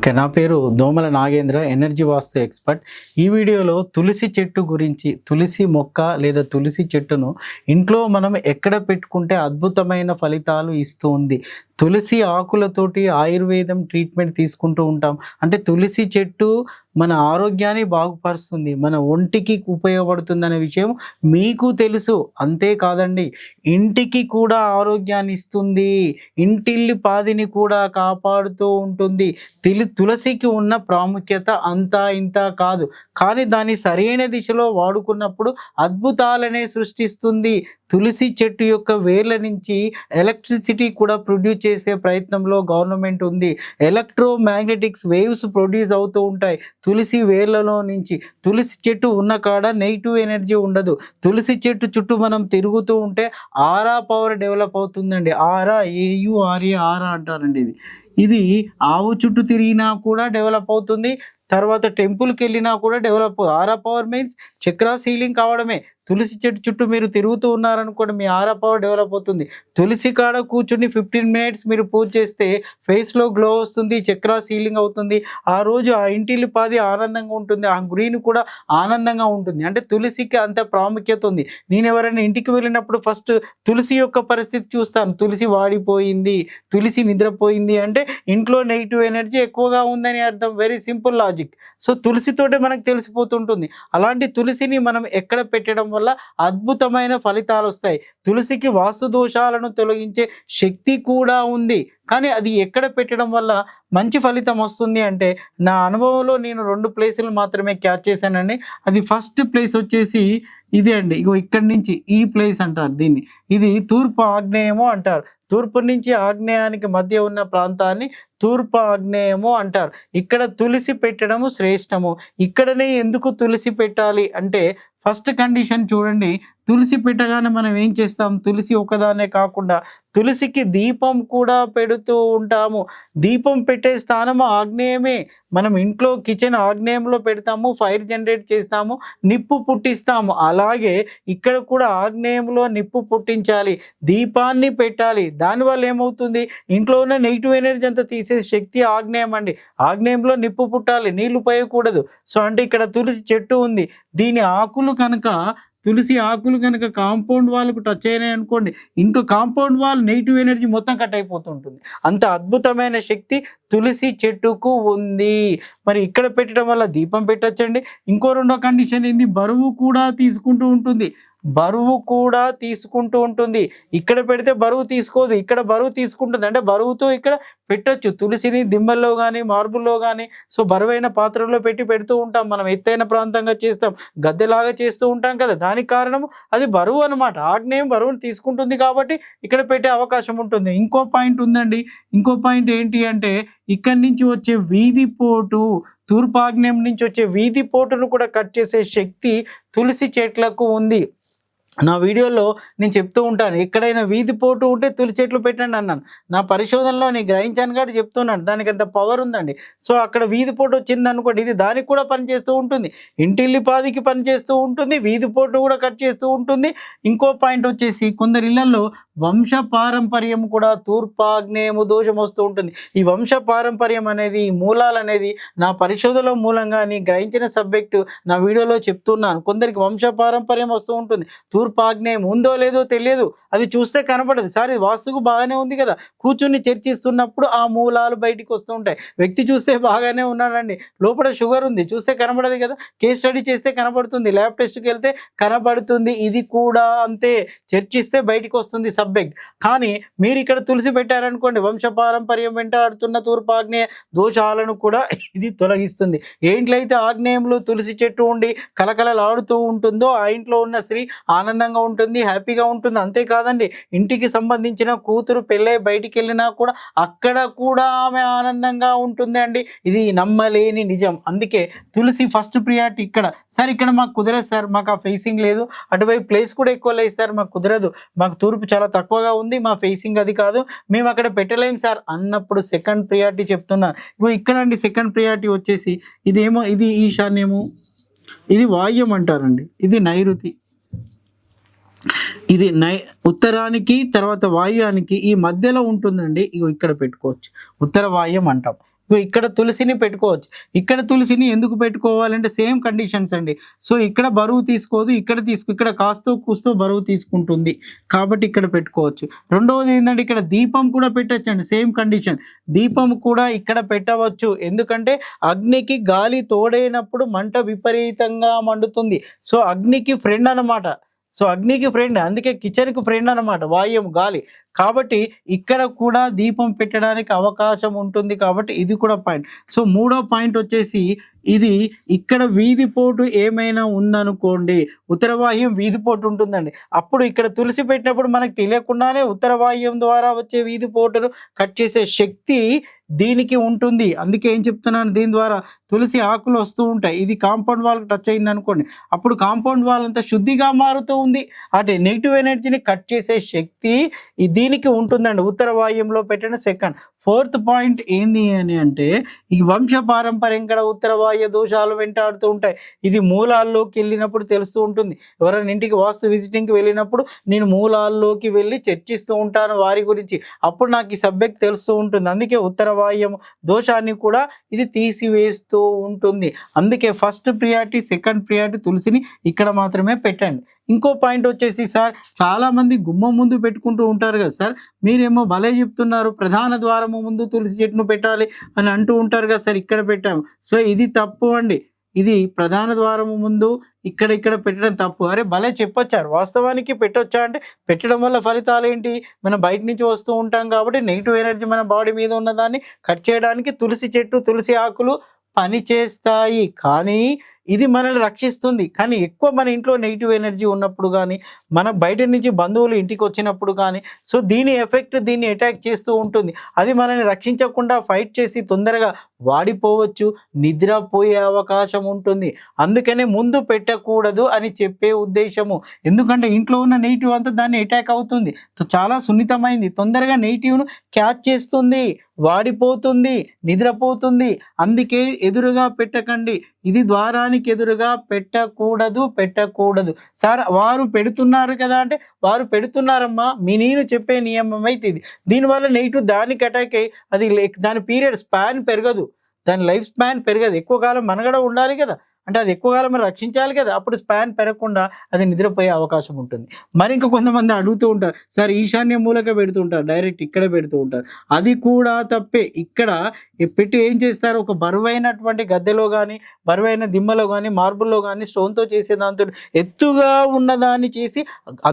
Okay. నా పేరు దోమల నాగేంద్ర, ఎనర్జీ వాస్తు ఎక్స్‌పర్ట్. ఈ వీడియోలో తులసి చెట్టు గురించి, తులసి మొక్క లేదా తులసి చెట్టును ఇంట్లో మనం ఎక్కడ పెట్టుకుంటే అద్భుతమైన ఫలితాలు ఇస్తూ ఉంది. తులసి ఆకులతోటి ఆయుర్వేదం ట్రీట్మెంట్ తీసుకుంటూ ఉంటాం. అంటే తులసి చెట్టు మన ఆరోగ్యాన్ని బాగుపరుస్తుంది, మన ఒంటికి ఉపయోగపడుతుందనే విషయం మీకు తెలుసు. అంతే కాదండి, ఇంటికి కూడా ఆరోగ్యాన్ని ఇస్తుంది, ఇంటిల్లిపాదిని కూడా కాపాడుతూ ఉంటుంది. తులసికి ఉన్న ప్రాముఖ్యత అంతా ఇంతా కాదు. కానీ దాన్ని సరైన దిశలో వాడుకున్నప్పుడు అద్భుతాలనే సృష్టిస్తుంది. తులసి చెట్టు యొక్క వేర్ల నుంచి ఎలక్ట్రిసిటీ కూడా ప్రొడ్యూస్ చేసే ప్రయత్నంలో గవర్నమెంట్ ఉంది. ఎలక్ట్రోమాగ్నెటిక్స్ వేవ్స్ ప్రొడ్యూస్ అవుతూ ఉంటాయి తులసి వేర్లలో నుంచి. తులసి చెట్టు ఉన్న కాడ నెగిటివ్ ఎనర్జీ ఉండదు. తులసి చెట్టు చుట్టూ మనం తిరుగుతూ ఉంటే ఆరా పవర్ డెవలప్ అవుతుందండి. ఆరా, ఏయుఆర్ఏ, ఆరా అంటారండి. ఇది ఆవు చుట్టూ తిరిగినా కూడా డెవలప్ అవుతుంది. తర్వాత టెంపుల్కి వెళ్ళినా కూడా డెవలప్. ఆరా పవర్ మీన్స్ చక్రాస్ హీలింగ్ కావడమే. తులసి చెట్టు చుట్టూ మీరు తిరుగుతూ ఉన్నారనుకోండి, మీ ఆరా పవర్ డెవలప్ అవుతుంది. తులసి కాడ కూర్చుని 15 మినిట్స్ మీరు పూజ చేస్తే ఫేస్లో గ్లో వస్తుంది, చక్రాస్ హీలింగ్ అవుతుంది. ఆ రోజు ఆ ఇంటిల్లిపాది ఆనందంగా ఉంటుంది, ఆ గ్రీన్ కూడా ఆనందంగా ఉంటుంది. అంటే తులసికి అంత ప్రాముఖ్యత ఉంది. నేను ఎవరైనా ఇంటికి వెళ్ళినప్పుడు ఫస్ట్ తులసి యొక్క పరిస్థితి చూస్తాను. తులసి వాడిపోయింది, తులసి నిద్రపోయింది అంటే ఇంట్లో నెగిటివ్ ఎనర్జీ ఎక్కువగా ఉందని అర్థం. Very simple logic. సో తులసితోటే మనకు తెలిసిపోతుంటుంది. అలాంటి తులసిని మనం ఎక్కడ పెట్టడం వల్ల అద్భుతమైన ఫలితాలు వస్తాయి. తులసికి వాస్తు దోషాలను తొలగించే శక్తి కూడా ఉంది. కానీ అది ఎక్కడ పెట్టడం వల్ల మంచి ఫలితం వస్తుంది అంటే, నా అనుభవంలో నేను 2 ప్లేసులు మాత్రమే క్యాచ్ చేశానండి. అది ఫస్ట్ ప్లేస్ వచ్చేసి ఇదే అండి. ఇగో ఇక్కడి నుంచి ఈ ప్లేస్ అంటారు దీన్ని. ఇది తూర్పు ఆగ్నేయము అంటారు. తూర్పు నుంచి ఆగ్నేయానికి మధ్య ఉన్న ప్రాంతాన్ని తూర్పు ఆగ్నేయము అంటారు. ఇక్కడ తులసి పెట్టడము శ్రేష్టము. ఇక్కడనే ఎందుకు తులసి పెట్టాలి అంటే, ఫస్ట్ కండిషన్ చూడండి. తులసి పెట్టగానే మనం ఏం చేస్తాం? తులసి ఒకదానే కాకుండా తులసికి దీపం కూడా పెడుతూ ఉంటాము. దీపం పెట్టే స్థానము ఆగ్నేయమే. మనం ఇంట్లో కిచెన్ ఆగ్నేయంలో పెడతాము, ఫైర్ జనరేట్ చేస్తాము, నిప్పు పుట్టిస్తాము. అలాగే ఇక్కడ కూడా ఆగ్నేయంలో నిప్పు పుట్టించాలి, దీపాన్ని పెట్టాలి. దానివల్ల ఏమవుతుంది? ఇంట్లో ఉన్న నెగిటివ్ ఎనర్జీ అంతా తీసే శక్తి ఆగ్నేయం అండి. ఆగ్నేయంలో నిప్పు పుట్టాలి, నీళ్లు పోయకూడదు. సో అంటే ఇక్కడ తులసి చెట్టు ఉంది. దీని ఆకులు కనుక, తులసి ఆకులు కనుక కాంపౌండ్ వాల్కు టచ్ అయినాయి అనుకోండి, into compound wall negative energy మొత్తం కట్ అయిపోతుంటుంది. అంత అద్భుతమైన శక్తి తులసి చెట్టుకు ఉంది. మరి ఇక్కడ పెట్టడం వల్ల దీపం పెట్టచ్చండి. ఇంకో రెండో కండిషన్ ఏంది? బరువు కూడా తీసుకుంటూ ఉంటుంది. బరువు కూడా తీసుకుంటూ ఉంటుంది. ఇక్కడ పెడితే బరువు తీసుకోదు, ఇక్కడ బరువు తీసుకుంటుంది. అంటే బరువుతో ఇక్కడ పెట్టొచ్చు. తులసిని దిమ్మల్లో కానీ, మార్బుల్లో కానీ, సో బరువైన పాత్రలో పెడుతూ ఉంటాం. మనం ఎత్తైన ప్రాంతంగా చేస్తాం, గద్దెలాగా చేస్తూ ఉంటాం కదా. దానికి కారణము అది బరువు అనమాట. ఆగ్నేయం బరువును తీసుకుంటుంది కాబట్టి ఇక్కడ పెట్టే అవకాశం ఉంటుంది. ఇంకో పాయింట్ ఉందండి. ఇంకో పాయింట్ ఏంటి అంటే, ఇక్కడి నుంచి వచ్చే వీధి పోటు, తూర్పాగ్నేయం నుంచి వచ్చే వీధి పోటును కూడా కట్ చేసే శక్తి తులసి చెట్లకు ఉంది. నా వీడియోలో నేను చెప్తూ ఉంటాను, ఎక్కడైనా వీధి పోటు ఉంటే తులసి చెట్లు పెట్టండి అన్నాను. నా పరిశోధనలో నేను గ్రహించాను కాబట్టి చెప్తున్నాను. దానికి అంత పవర్ ఉందండి. సో అక్కడ వీధి పోటు వచ్చింది అనుకోండి, ఇది దానికి కూడా పనిచేస్తూ ఉంటుంది. ఇంటిల్లిపాదికి పనిచేస్తూ ఉంటుంది, వీధి పోటు కూడా కట్ చేస్తూ ఉంటుంది. ఇంకో పాయింట్ వచ్చేసి, కొందరి ఇళ్లలో వంశ పారంపర్యం కూడా తూర్పాగ్నేయము దోషం వస్తూ ఉంటుంది. ఈ వంశ పారంపర్యం అనేది, ఈ మూలాలు అనేది నా పరిశోధనలో మూలంగా నేను గ్రహించిన సబ్జెక్టు నా వీడియోలో చెప్తున్నాను. కొందరికి వంశ పారంపర్యం వస్తూ ఉంటుంది. తూర్పాగ్నేయం ఉందో లేదో తెలియదు, అది చూస్తే కనపడదు. సరే వాస్తుకు బాగానే ఉంది కదా, కూర్చుని చర్చిస్తున్నప్పుడు ఆ మూలాలు బయటికి వస్తూ ఉంటాయి. వ్యక్తి చూస్తే బాగానే ఉన్నాడండి, లోపల షుగర్ ఉంది, చూస్తే కనపడదు కదా. కేస్ స్టడీ చేస్తే కనపడుతుంది, ల్యాబ్ టెస్ట్కి వెళ్తే కనపడుతుంది. ఇది కూడా అంతే, చర్చిస్తే బయటికి వస్తుంది సబ్జెక్ట్. కానీ మీరు ఇక్కడ తులసి పెట్టారనుకోండి, వంశ పారంపర్యం వెంటాడుతున్న తూర్పాగ్నేయ దోషాలను కూడా ఇది తొలగిస్తుంది. ఏంట్లయితే ఆగ్నేయంలో తులసి చెట్టు ఉండి కలకలలాడుతూ ఉంటుందో, ఆ ఇంట్లో ఉన్న స్త్రీ ఆనందంగా ఉంటుంది, హ్యాపీగా ఉంటుంది. అంతేకాదండి, ఇంటికి సంబంధించిన కూతురు పెళ్ళై బయటికి వెళ్ళినా కూడా అక్కడ కూడా ఆమె ఆనందంగా ఉంటుంది అండి. ఇది నమ్మలేని నిజం. అందుకే తులసి ఫస్ట్ ప్రియారిటీ ఇక్కడ. సార్ ఇక్కడ మాకు కుదరదు సార్, మాకు ఆ ఫేసింగ్ లేదు, అటువైపు ప్లేస్ కూడా ఎక్కువ లేదు సార్, మాకు కుదరదు, మాకు తూర్పు చాలా తక్కువగా ఉంది, మా ఫేసింగ్ అది కాదు, మేము అక్కడ పెట్టలేం సార్ అన్నప్పుడు సెకండ్ ప్రియారిటీ చెప్తున్నాను. ఇప్పుడు ఇక్కడ అండి సెకండ్ ప్రియారిటీ వచ్చేసి, ఇదేమో ఇది ఈశాన్యము, ఇది వాయుం అంటారండి, ఇది నైరుతి. ఇది ఉత్తరానికి తర్వాత వాయువ్యానికి ఈ మధ్యలో ఉంటుందండి. ఇగో ఇక్కడ పెట్టుకోవచ్చు, ఉత్తర వాయుం అంటాం. ఇక్కడ తులసిని పెట్టుకోవచ్చు. ఇక్కడ తులసిని ఎందుకు పెట్టుకోవాలంటే సేమ్ కండిషన్స్ అండి. సో ఇక్కడ బరువు తీసుకోదు, ఇక్కడ కాస్తో కూస్తో బరువు తీసుకుంటుంది కాబట్టి ఇక్కడ పెట్టుకోవచ్చు. రెండవది ఏంటంటే ఇక్కడ దీపం కూడా పెట్టొచ్చండి, సేమ్ కండిషన్. దీపం కూడా ఇక్కడ పెట్టవచ్చు, ఎందుకంటే అగ్నికి గాలి తోడైనప్పుడు మంట విపరీతంగా మండుతుంది. సో అగ్నికి ఫ్రెండ్ అన్నమాట. సో అగ్నికి ఫ్రెండ్, అందుకే కిచెన్‌కి ఫ్రెండ్ అన్నమాట వాయువు, గాలి. కాబట్టి ఇక్కడ కూడా దీపం పెట్టడానికి అవకాశం ఉంటుంది కాబట్టి ఇది కూడా పాయింట్. సో మూడో పాయింట్ వచ్చేసి ఇది ఇక్కడ వీధిపోటు ఏమైనా ఉందనుకోండి, ఉత్తర వాయువ్యం వీధిపోటు ఉంటుందండి. అప్పుడు ఇక్కడ తులసి పెట్టినప్పుడు మనకు తెలియకుండానే ఉత్తర వాయువ్యం ద్వారా వచ్చే వీధిపోటును కట్ చేసే శక్తి దీనికి ఉంటుంది. అందుకే ఏం చెప్తున్నాను, దీని ద్వారా తులసి ఆకులు వస్తూ ఉంటాయి. ఇది కాంపౌండ్ వాల్కి టచ్ అయింది అనుకోండి, అప్పుడు కాంపౌండ్ వాల్ అంతా శుద్ధిగా మారుతూ ఉంది. అంటే నెగిటివ్ ఎనర్జీని కట్ చేసే శక్తి దీనికి ఉంటుందండి, ఉత్తర వాయువ్యంలో పెట్టిన సెకండ్. ఫోర్త్ పాయింట్ ఏంది అని అంటే ఈ వంశ పారంపర్యం కూడా ఉత్తర వాయు దోషాలు వెంటాడుతూ ఉంటాయి. ఇది మూలాల్లోకి వెళ్ళినప్పుడు తెలుస్తూ ఉంటుంది. ఎవరైనా ఇంటికి వాస్తు విజిటింగ్కి వెళ్ళినప్పుడు నేను మూలాల్లోకి వెళ్ళి చర్చిస్తూ ఉంటాను వారి గురించి, అప్పుడు నాకు ఈ సబ్జెక్ట్ తెలుస్తూ ఉంటుంది. అందుకే ఉత్తర వాయువ్యం దోషాన్ని కూడా ఇది తీసివేస్తూ ఉంటుంది. అందుకే ఫస్ట్ ప్రియారిటీ, సెకండ్ ప్రియారిటీ తులసిని ఇక్కడ మాత్రమే పెట్టండి. ఇంకో పాయింట్ వచ్చేసి సార్, చాలామంది గుమ్మం ముందు పెట్టుకుంటూ ఉంటారు కదా సార్, మీరేమో భలే చెప్తున్నారు ప్రధాన ద్వారము ముందు తులసి చెట్టును పెట్టాలి అని అంటూ ఉంటారు కదా సార్, ఇక్కడ పెట్టాము. సో ఇది తప్పు అండి. ఇది ప్రధాన ద్వారము ముందు ఇక్కడ పెట్టడం తప్పు. అరే భలే చెప్పొచ్చారు, వాస్తవానికి పెట్టొచ్చా అంటే పెట్టడం వల్ల ఫలితాలు ఏంటి, మనం బయట నుంచి వస్తూ ఉంటాం కాబట్టి నెగిటివ్ ఎనర్జీ మన బాడీ మీద ఉన్నదాన్ని కట్ చేయడానికి తులసి చెట్టు, తులసి ఆకులు పని చేస్తాయి. కానీ ఇది మనల్ని రక్షిస్తుంది. కానీ ఎక్కువ మన ఇంట్లో నెగిటివ్ ఎనర్జీ ఉన్నప్పుడు కానీ, మన బయట నుంచి బంధువులు ఇంటికి వచ్చినప్పుడు కానీ, సో దీని ఎఫెక్ట్ దీన్ని అటాక్ చేస్తూ ఉంటుంది. అది మనల్ని రక్షించకుండా ఫైట్ చేసి తొందరగా వాడిపోవచ్చు, నిద్రపోయే అవకాశం ఉంటుంది. అందుకనే ముందు పెట్టకూడదు అని చెప్పే ఉద్దేశము. ఎందుకంటే ఇంట్లో ఉన్న నెగిటివ్ అంతా దాన్ని అటాక్ అవుతుంది. సో చాలా సున్నితమైంది, తొందరగా నెగిటివ్ను క్యాచ్ చేస్తుంది, వాడిపోతుంది, నిద్రపోతుంది. అందుకే ఎదురుగా పెట్టకండి. ఇది ద్వారానికి ఎదురుగా పెట్టకూడదు. సార్ వారు పెడుతున్నారు కదా అంటే, వారు పెడుతున్నారమ్మా, నేను చెప్పే నియమం అయితే ఇది. దీనివల్ల నెగిటివ్ దానికి అటాక్ అయ్యి అది దాని పీరియడ్ స్పాన్ పెరగదు, దాని లైఫ్ స్పాన్ పెరగదు. ఎక్కువ కాలం మనగడ ఉండాలి కదా, అంటే అది ఎక్కువ కాలం మనం రక్షించాలి కదా, అప్పుడు స్పాన్ పెరగకుండా అది నిద్రపోయే అవకాశం ఉంటుంది. మరి ఇంకా కొంతమంది అడుగుతూ ఉంటారు, సార్ ఈశాన్య మూలక పెడుతూ ఉంటారు, డైరెక్ట్ ఇక్కడ పెడుతూ ఉంటారు. అది కూడా తప్పే. ఇక్కడ పెట్టి ఏం చేస్తారు, ఒక బరువైనటువంటి గద్దెలో కానీ, బరువైన దిమ్మలో కానీ, మార్బుల్లో కానీ, స్టోన్తో చేసే దాంతో ఎత్తుగా ఉన్నదాన్ని చేసి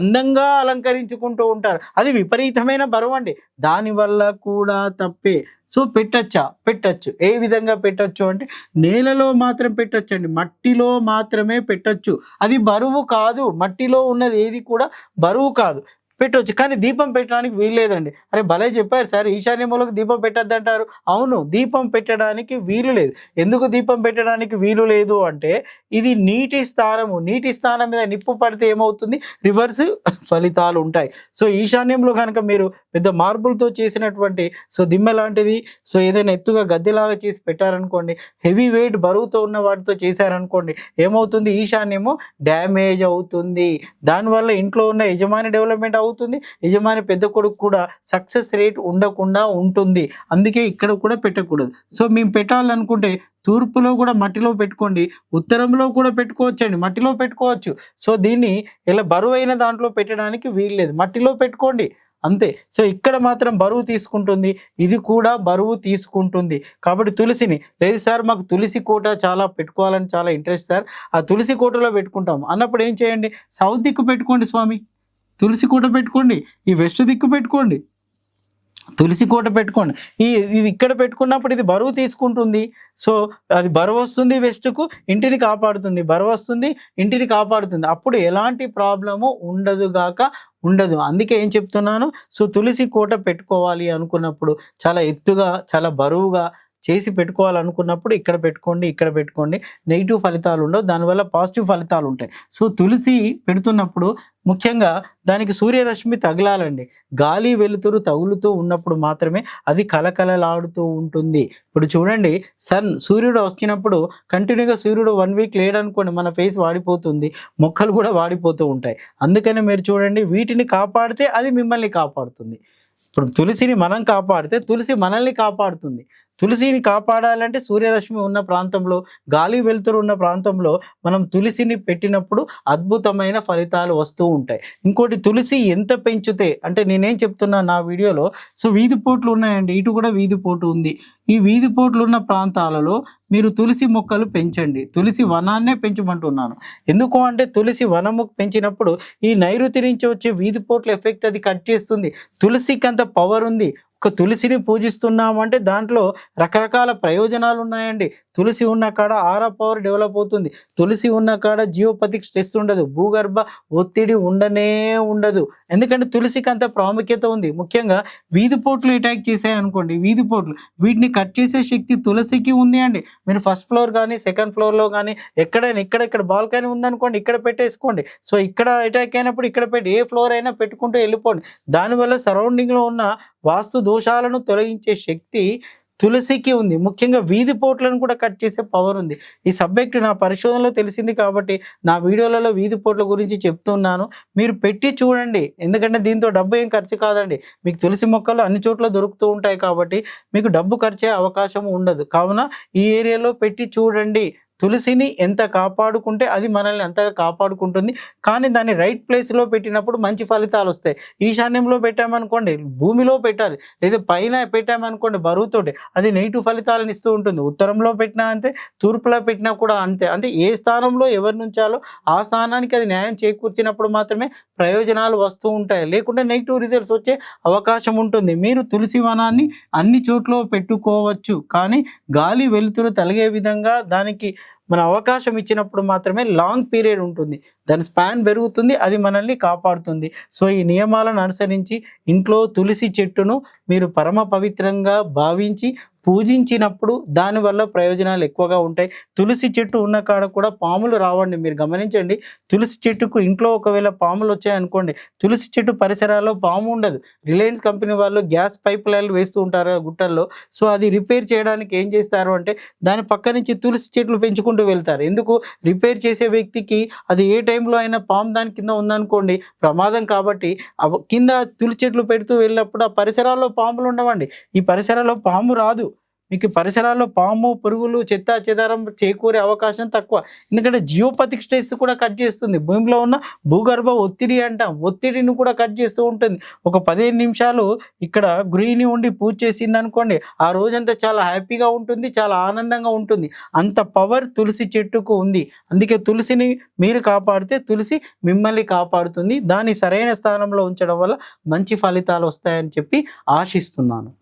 అందంగా అలంకరించుకుంటూ ఉంటారు. అది విపరీతమైన బరువు అండి, దానివల్ల కూడా తప్పే. సో పెట్టచ్చు. ఏ విధంగా పెట్టచ్చు అంటే నేలలో మాత్రం పెట్టచ్చండి, మట్టిలో మాత్రమే పెట్టచ్చు. అది బరువు కాదు, మట్టిలో ఉన్నది ఏది కూడా బరువు కాదు, పెట్టవచ్చు. కానీ దీపం పెట్టడానికి వీల్లేదండి. అరే భలే చెప్పారు సార్, ఈశాన్య మూలకు దీపం పెట్టద్దు అంటారు. అవును, దీపం పెట్టడానికి వీలు లేదు. ఎందుకు దీపం పెట్టడానికి వీలు లేదు అంటే ఇది నీటి స్థానము, నీటి స్థానం మీద నిప్పు పడితే ఏమవుతుంది, రివర్స్ ఫలితాలు ఉంటాయి. సో ఈశాన్యంలో కనుక మీరు పెద్ద మార్బుల్తో చేసినటువంటి సో దిమ్మ లాంటిది, సో ఏదైనా ఎత్తుగా గద్దెలాగా చేసి పెట్టారనుకోండి, హెవీ వెయిట్ బరువుతో ఉన్న వాటితో చేశారనుకోండి, ఏమవుతుంది, ఈశాన్యము డ్యామేజ్ అవుతుంది. దానివల్ల ఇంట్లో ఉన్న యజమాని డెవలప్మెంట్ అవుతుంది, యజమాని పెద్ద కొడుకు కూడా సక్సెస్ రేట్ ఉండకుండా ఉంటుంది. అందుకే ఇక్కడ కూడా పెట్టకూడదు. సో మేము పెట్టాలనుకుంటే తూర్పులో కూడా మట్టిలో పెట్టుకోండి, ఉత్తరంలో కూడా పెట్టుకోవచ్చండి, మట్టిలో పెట్టుకోవచ్చు. సో దీన్ని ఇలా బరువైన దాంట్లో పెట్టడానికి వీల్లేదు, మట్టిలో పెట్టుకోండి అంతే. సో ఇక్కడ మాత్రం బరువు తీసుకుంటుంది, ఇది కూడా బరువు తీసుకుంటుంది. కాబట్టి తులసిని, లేదు సార్ మాకు తులసి కోట చాలా పెట్టుకోవాలని చాలా ఇంట్రెస్ట్ సార్, ఆ తులసి కోటలో పెట్టుకుంటాం అన్నప్పుడు ఏం చేయండి, సౌత్ దిక్కు పెట్టుకోండి స్వామి, తులసి కోట పెట్టుకోండి. ఈ వెస్ట్ దిక్కు పెట్టుకోండి, తులసి కోట పెట్టుకోండి. ఇది ఇక్కడ పెట్టుకున్నప్పుడు ఇది బరువు తీసుకుంటుంది. సో అది బరువు వస్తుంది వెస్ట్కు, ఇంటిని కాపాడుతుంది, బరువు వస్తుంది, ఇంటిని కాపాడుతుంది. అప్పుడు ఎలాంటి ప్రాబ్లము ఉండదు. అందుకే ఏం చెప్తున్నాను, సో తులసి కోట పెట్టుకోవాలి అనుకున్నప్పుడు చాలా ఎత్తుగా, చాలా బరువుగా చేసి పెట్టుకోవాలనుకున్నప్పుడు ఇక్కడ పెట్టుకోండి. నెగిటివ్ ఫలితాలు ఉండవు, దానివల్ల పాజిటివ్ ఫలితాలు ఉంటాయి. సో తులసి పెడుతున్నప్పుడు ముఖ్యంగా దానికి సూర్యరశ్మి తగలాలండి, గాలి వెలుతురు తగులుతూ ఉన్నప్పుడు మాత్రమే అది కలకలలాడుతూ ఉంటుంది. ఇప్పుడు చూడండి, సూర్యుడు వచ్చినప్పుడు కంటిన్యూగా సూర్యుడు 1 వీక్ లేడనుకోండి, మన ఫేస్ వాడిపోతుంది, మొక్కలు కూడా వాడిపోతూ ఉంటాయి. అందుకని మీరు చూడండి, వీటిని కాపాడితే అది మిమ్మల్ని కాపాడుతుంది. ఇప్పుడు తులసిని మనం కాపాడితే తులసి మనల్ని కాపాడుతుంది. తులసిని కాపాడాలంటే సూర్యరశ్మి ఉన్న ప్రాంతంలో, గాలి వెలుతురు ఉన్న ప్రాంతంలో మనం తులసిని పెట్టినప్పుడు అద్భుతమైన ఫలితాలు వస్తూ ఉంటాయి. ఇంకోటి తులసి ఎంత పెంచితే అంటే నేనేం చెప్తున్నా నా వీడియోలో, సో వీధి పోట్లు ఉన్నాయండి. ఇటు కూడా వీధి పోటు ఉంది. ఈ వీధి పోట్లు ఉన్న ప్రాంతాలలో మీరు తులసి మొక్కలు పెంచండి. తులసి వనాన్నే పెంచమంటున్నాను. ఎందుకు అంటే తులసి వనము పెంచినప్పుడు ఈ నైరుతి నుంచి వచ్చే వీధి పోట్ల ఎఫెక్ట్ అది కట్ చేస్తుంది. తులసికి అంత పవర్ ఉంది. ఒక తులసిని పూజిస్తున్నామంటే దాంట్లో రకరకాల ప్రయోజనాలు ఉన్నాయండి. తులసి ఉన్న కాడ ఆరా పవర్ డెవలప్ అవుతుంది. తులసి ఉన్న కాడ జియోపతిక్ స్ట్రెస్ ఉండదు. భూగర్భ ఒత్తిడి ఉండనే ఉండదు. ఎందుకంటే తులసికి అంత ప్రాముఖ్యత ఉంది. ముఖ్యంగా వీధి పోట్లు అటాక్ చేసాయనుకోండి, వీధి పోట్లు వీటిని కట్ చేసే శక్తి తులసికి ఉంది అండి. మీరు ఫస్ట్ ఫ్లోర్ కానీ సెకండ్ ఫ్లోర్లో కానీ ఎక్కడైనా ఇక్కడ బాల్కనీ ఉందనుకోండి, ఇక్కడ పెట్టేసుకోండి. సో ఇక్కడ అటాక్ అయినప్పుడు ఇక్కడ పెట్టి ఏ ఫ్లోర్ అయినా పెట్టుకుంటూ వెళ్ళిపోండి. దానివల్ల సరౌండింగ్లో ఉన్న వాస్తు దోషాలను తొలగించే శక్తి తులసికి ఉంది. ముఖ్యంగా వీధి పోట్లను కూడా కట్ చేసే పవర్ ఉంది. ఈ సబ్జెక్ట్ నా పరిశోధనలో తెలిసింది కాబట్టి నా వీడియోలలో వీధి పోట్ల గురించి చెప్తున్నాను. మీరు పెట్టి చూడండి. ఎందుకంటే దీంతో డబ్బు ఏం ఖర్చు కాదండి. మీకు తులసి మొక్కలు అన్ని చోట్ల దొరుకుతూ ఉంటాయి కాబట్టి మీకు డబ్బు ఖర్చే అవకాశం ఉండదు. కావున ఈ ఏరియాలో పెట్టి చూడండి. తులసిని ఎంత కాపాడుకుంటే అది మనల్ని అంతగా కాపాడుకుంటుంది. కానీ దాన్ని రైట్ ప్లేస్లో పెట్టినప్పుడు మంచి ఫలితాలు వస్తాయి. ఈశాన్యంలో పెట్టామనుకోండి, భూమిలో పెట్టాలి. లేదా పైన పెట్టామనుకోండి బరువుతోటి, అది నెగిటివ్ ఫలితాలను ఇస్తూ ఉంటుంది. ఉత్తరంలో పెట్టినా అంతే, తూర్పులో పెట్టినా కూడా అంతే. అంటే ఏ స్థానంలో ఎవరు నుంచాలో ఆ స్థానానికి అది న్యాయం చేకూర్చినప్పుడు మాత్రమే ప్రయోజనాలు వస్తూ ఉంటాయి. లేకుంటే నెగిటివ్ రిజల్ట్స్ వచ్చే అవకాశం ఉంటుంది. మీరు తులసి వనాన్ని అన్ని చోట్ల పెట్టుకోవచ్చు. కానీ గాలి వెలుతురు తలిగే విధంగా దానికి మన అవకాశం ఇచ్చినప్పుడు మాత్రమే లాంగ్ పీరియడ్ ఉంటుంది. దాని స్పాన్ పెరుగుతుంది, అది మనల్ని కాపాడుతుంది. సో ఈ నియమాలను అనుసరించి ఇంట్లో తులసి చెట్టును మీరు పరమ పవిత్రంగా భావించి పూజించినప్పుడు దానివల్ల ప్రయోజనాలు ఎక్కువగా ఉంటాయి. తులసి చెట్టు ఉన్న కాడ కూడా పాములు రావండి. మీరు గమనించండి, తులసి చెట్టుకు ఇంట్లో ఒకవేళ పాములు వచ్చాయనుకోండి, తులసి చెట్టు పరిసరాల్లో పాము ఉండదు. రిలయన్స్ కంపెనీ వాళ్ళు గ్యాస్ పైప్ లైన్లు వేస్తూ ఉంటారు గుట్టల్లో. సో అది రిపేర్ చేయడానికి ఏం చేస్తారు అంటే దాని పక్క నుంచి తులసి చెట్లు పెంచుకుంటూ వెళ్తారు. ఎందుకు? రిపేర్ చేసే వ్యక్తికి అది ఏ టైంలో అయినా పాము దాని కింద ఉందనుకోండి ప్రమాదం. కాబట్టి కింద తులసి చెట్లు పెడుతూ వెళ్ళినప్పుడు ఆ పరిసరాల్లో పాములు ఉండవండి. ఈ పరిసరాల్లో పాము రాదు. మీకు పరిసరాల్లో పాము, పురుగులు, చెత్త చెదారం చేకూరే అవకాశం తక్కువ. ఎందుకంటే జియోపతిక్ స్ట్రెస్ కూడా కట్ చేస్తుంది. భూమిలో ఉన్న భూగర్భ ఒత్తిడి అంటాం, ఒత్తిడిని కూడా కట్ చేస్తూ ఉంటుంది. ఒక 15 నిమిషాలు ఇక్కడ గృహిణి ఉండి పూజ చేసింది అనుకోండి, ఆ రోజంతా చాలా హ్యాపీగా ఉంటుంది, చాలా ఆనందంగా ఉంటుంది. అంత పవర్ తులసి చెట్టుకు ఉంది. అందుకే తులసిని మీరు కాపాడితే తులసి మిమ్మల్ని కాపాడుతుంది. దాన్ని సరైన స్థానంలో ఉంచడం వల్ల మంచి ఫలితాలు వస్తాయని చెప్పి ఆశిస్తున్నాను.